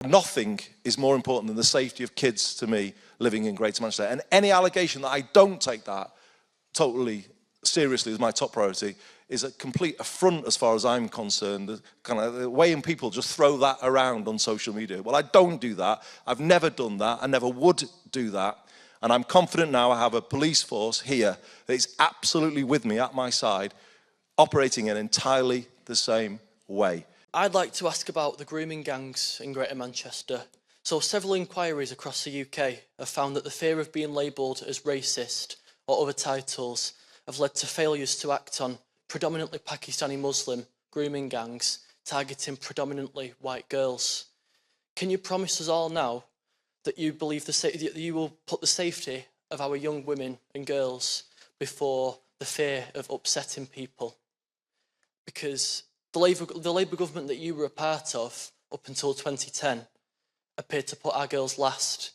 Nothing is more important than the safety of kids to me living in Greater Manchester. And any allegation that I don't take that totally seriously as my top priority is a complete affront as far as I'm concerned. The kind of the way in people just throw that around on social media. Well, I don't do that. I've never done that. I never would do that. And I'm confident now I have a police force here that is absolutely with me at my side, operating in entirely the same way. I'd like to ask about the grooming gangs in Greater Manchester. So several inquiries across the UK have found that the fear of being labelled as racist or other titles have led to failures to act on predominantly Pakistani Muslim grooming gangs targeting predominantly white girls. Can you promise us all now that you believe that you will put the safety of our young women and girls before the fear of upsetting people? Because the Labour government that you were a part of up until 2010 appeared to put our girls last.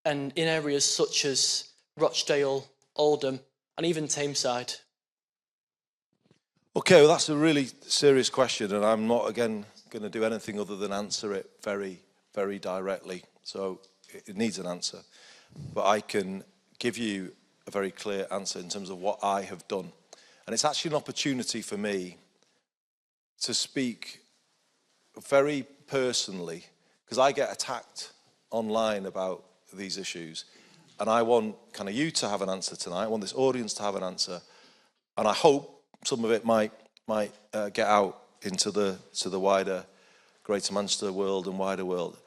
And in areas such as Rochdale, Oldham, and even Tameside. Okay, well, that's a really serious question, and I'm not, again, going to do anything other than answer it very, very directly. So it needs an answer. But I can give you a very clear answer in terms of what I have done. And it's actually an opportunity for me to speak very personally, because I get attacked online about these issues, and I want kind of you to have an answer tonight. I want this audience to have an answer, and I hope some of it might get out into the wider Greater Manchester world and wider world.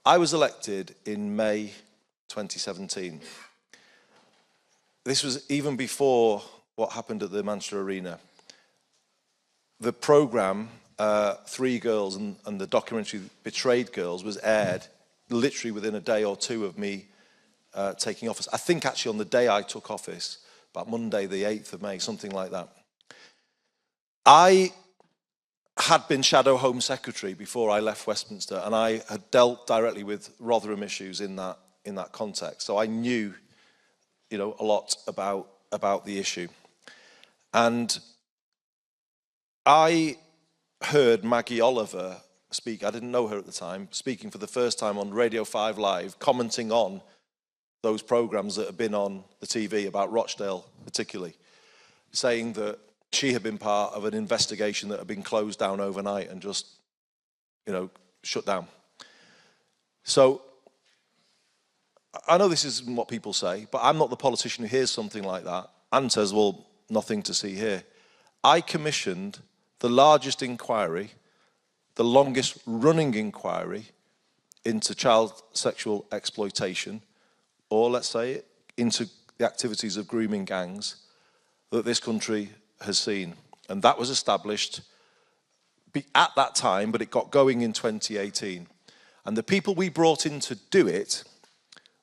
I was elected in May 2017. This was even before what happened at the Manchester Arena. The programme, Three Girls, and the documentary Betrayed Girls was aired literally within a day or two of me taking office. I think actually on the day I took office, about Monday the 8th of May, something like that. I had been Shadow Home Secretary before I left Westminster, and I had dealt directly with Rotherham issues in that context. So I knew, a lot about the issue. And I heard Maggie Oliver speak, I didn't know her at the time, speaking for the first time on Radio 5 Live, commenting on those programmes that had been on the TV about Rochdale particularly, saying that she had been part of an investigation that had been closed down overnight and just, shut down. So I know this isn't what people say, but I'm not the politician who hears something like that and says, well, nothing to see here. I commissioned the largest inquiry, the longest running inquiry into child sexual exploitation, or let's say into the activities of grooming gangs that this country has seen. And that was established at that time, but it got going in 2018. And the people we brought in to do it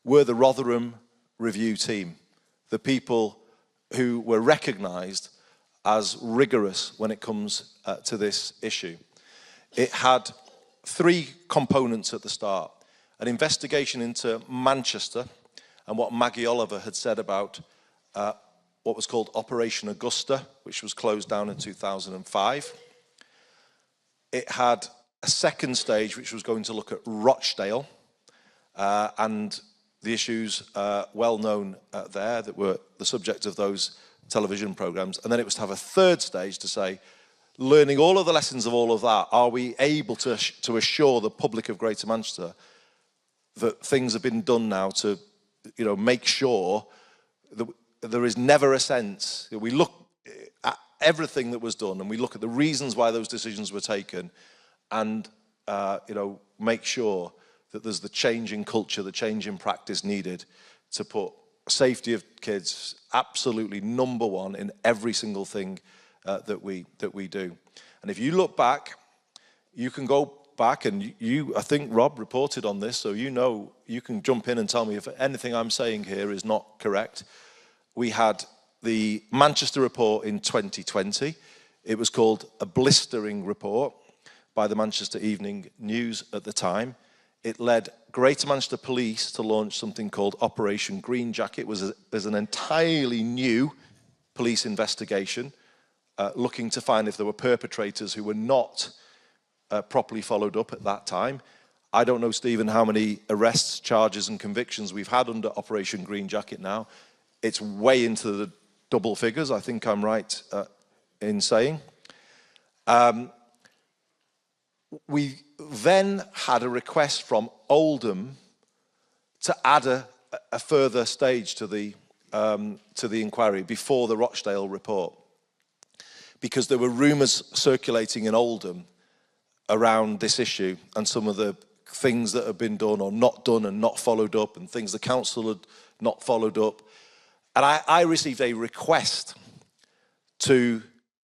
were the Rotherham review team, the people who were recognised as rigorous when it comes to this issue. It had three components at the start: an investigation into Manchester and what Maggie Oliver had said about what was called Operation Augusta, which was closed down in 2005. It had a second stage which was going to look at Rochdale and the issues well known there that were the subject of those television programmes. And then it was to have a third stage to say, learning all of the lessons of all of that, are we able to assure the public of Greater Manchester that things have been done now to, make sure that there is never a sense that we look at everything that was done and we look at the reasons why those decisions were taken and, make sure that there's the change in culture, the change in practice needed to put safety of kids absolutely number one in every single thing that we do. And if you look back, you can go back, and I think Rob reported on this, so you can jump in and tell me if anything I'm saying here is not correct. We had the Manchester report in 2020. It was called a blistering report by the Manchester Evening News at the time. It led Greater Manchester Police to launch something called Operation Green Jacket. There's an entirely new police investigation looking to find if there were perpetrators who were not properly followed up at that time. I don't know, Stephen, how many arrests, charges and convictions we've had under Operation Green Jacket now. It's way into the double figures, I think I'm right in saying. We then had a request from Oldham to add a further stage to the inquiry before the Rochdale report, because there were rumours circulating in Oldham around this issue and some of the things that had been done or not done and not followed up, and things the council had not followed up. And I received a request to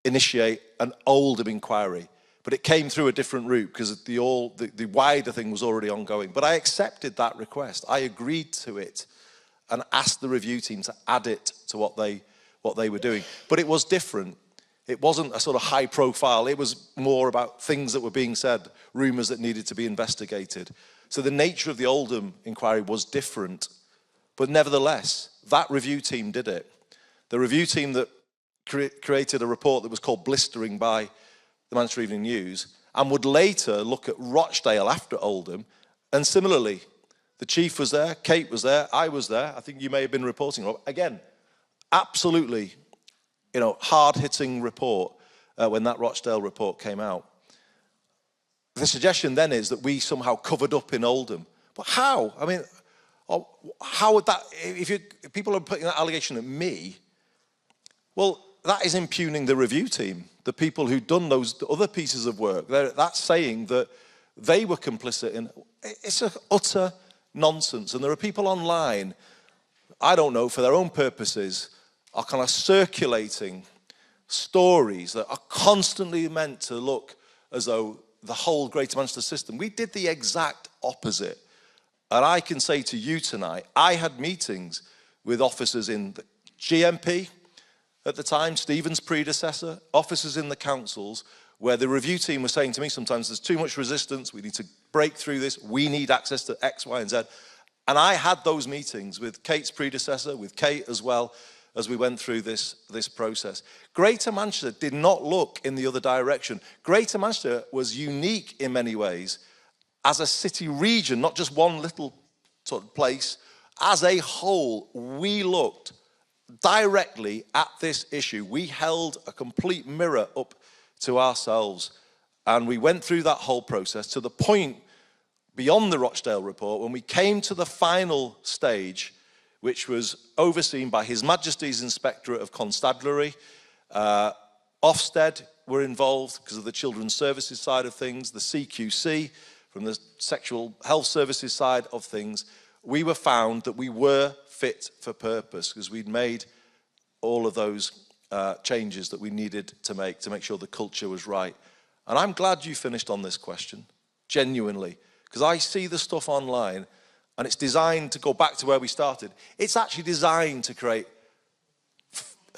initiate an Oldham inquiry, but it came through a different route because the wider thing was already ongoing. But I accepted that request. I agreed to it and asked the review team to add it to what they were doing. But it was different. It wasn't a sort of high profile. It was more about things that were being said, rumours that needed to be investigated. So the nature of the Oldham inquiry was different. But nevertheless, that review team did it. The review team that created a report that was called Blistering by the Manchester Evening News, and would later look at Rochdale after Oldham. And similarly, the chief was there, Kate was there, I was there. I think you may have been reporting. Again, absolutely, hard-hitting report when that Rochdale report came out. The suggestion then is that we somehow covered up in Oldham. But how? I mean, how would that, if people are putting that allegation at me, well, that is impugning the review team, the people who'd done those other pieces of work. That's saying that they were complicit in, it's an utter nonsense. And there are people online, I don't know, for their own purposes, are kind of circulating stories that are constantly meant to look as though the whole Greater Manchester system. We did the exact opposite. And I can say to you tonight, I had meetings with officers in the GMP at the time, Stephen's predecessor, officers in the councils, where the review team was saying to me sometimes, there's too much resistance, we need to break through this, we need access to X, Y, and Z. And I had those meetings with Kate's predecessor, with Kate as well, as we went through this process. Greater Manchester did not look in the other direction. Greater Manchester was unique in many ways as a city region, not just one little sort of place. As a whole, we looked directly at this issue. We held a complete mirror up to ourselves, and we went through that whole process to the point beyond the Rochdale report when we came to the final stage, which was overseen by His Majesty's Inspectorate of Constabulary. Ofsted were involved because of the Children's Services side of things, the CQC from the Sexual Health Services side of things. We were found that we were fit for purpose because we'd made all of those changes that we needed to make sure the culture was right. And I'm glad you finished on this question, genuinely, because I see the stuff online and it's designed to go back to where we started. It's actually designed to create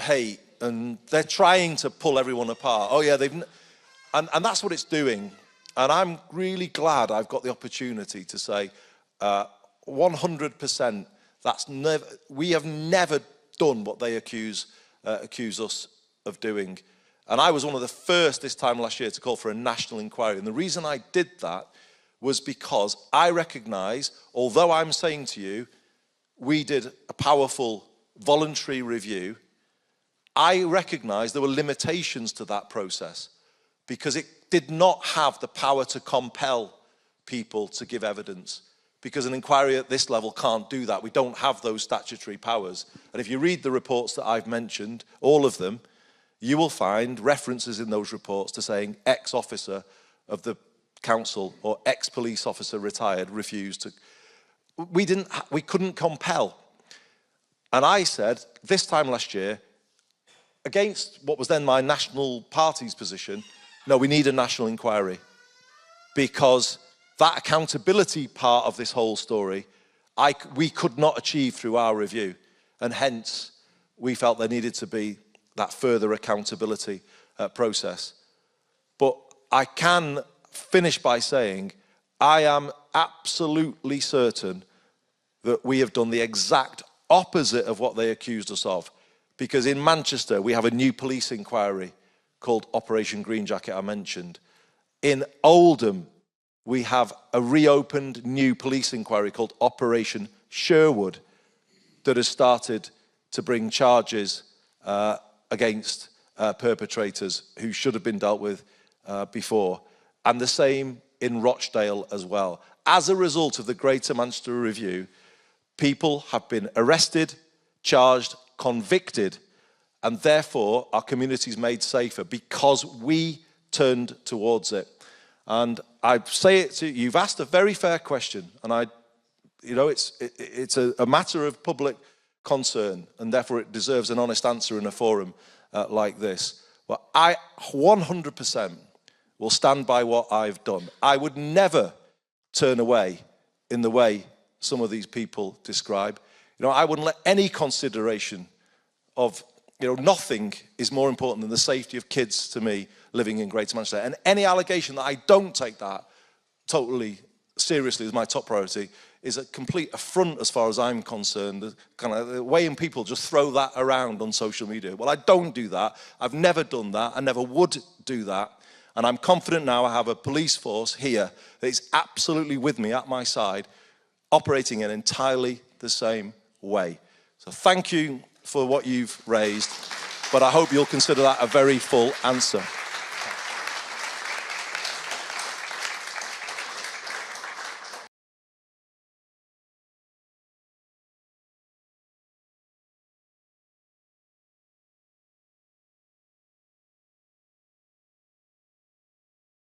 hate, and they're trying to pull everyone apart. Oh yeah, and that's what it's doing. And I'm really glad I've got the opportunity to say 100%, we have never done what they accuse us of doing. And I was one of the first this time last year to call for a national inquiry. And the reason I did that was because I recognise, although I'm saying to you, we did a powerful voluntary review, I recognise there were limitations to that process because it did not have the power to compel people to give evidence, because an inquiry at this level can't do that. We don't have those statutory powers. And if you read the reports that I've mentioned, all of them, you will find references in those reports to saying ex-officer of the council or ex-police officer retired refused to. We couldn't compel. And I said, this time last year, against what was then my national party's position, no, we need a national inquiry, because that accountability part of this whole story, we could not achieve through our review. And hence, we felt there needed to be that further accountability process. But I can finish by saying, I am absolutely certain that we have done the exact opposite of what they accused us of. Because in Manchester, we have a new police inquiry called Operation Green Jacket, I mentioned. In Oldham, we have a reopened new police inquiry called Operation Sherwood that has started to bring charges against perpetrators who should have been dealt with before. And the same in Rochdale as well. As a result of the Greater Manchester Review, people have been arrested, charged, convicted, and therefore our community's made safer because we turned towards it. And I say it to you, you've asked a very fair question, and it's a matter of public concern, and therefore it deserves an honest answer in a forum like this. But I 100% will stand by what I've done. I would never turn away in the way some of these people describe. I wouldn't let any consideration of, nothing is more important than the safety of kids to me living in Greater Manchester. And any allegation that I don't take that totally seriously as my top priority is a complete affront as far as I'm concerned. The kind of the way in people just throw that around on social media. Well, I don't do that. I've never done that. I never would do that. And I'm confident now I have a police force here that is absolutely with me at my side, operating in entirely the same way. So thank you for what you've raised, but I hope you'll consider that a very full answer.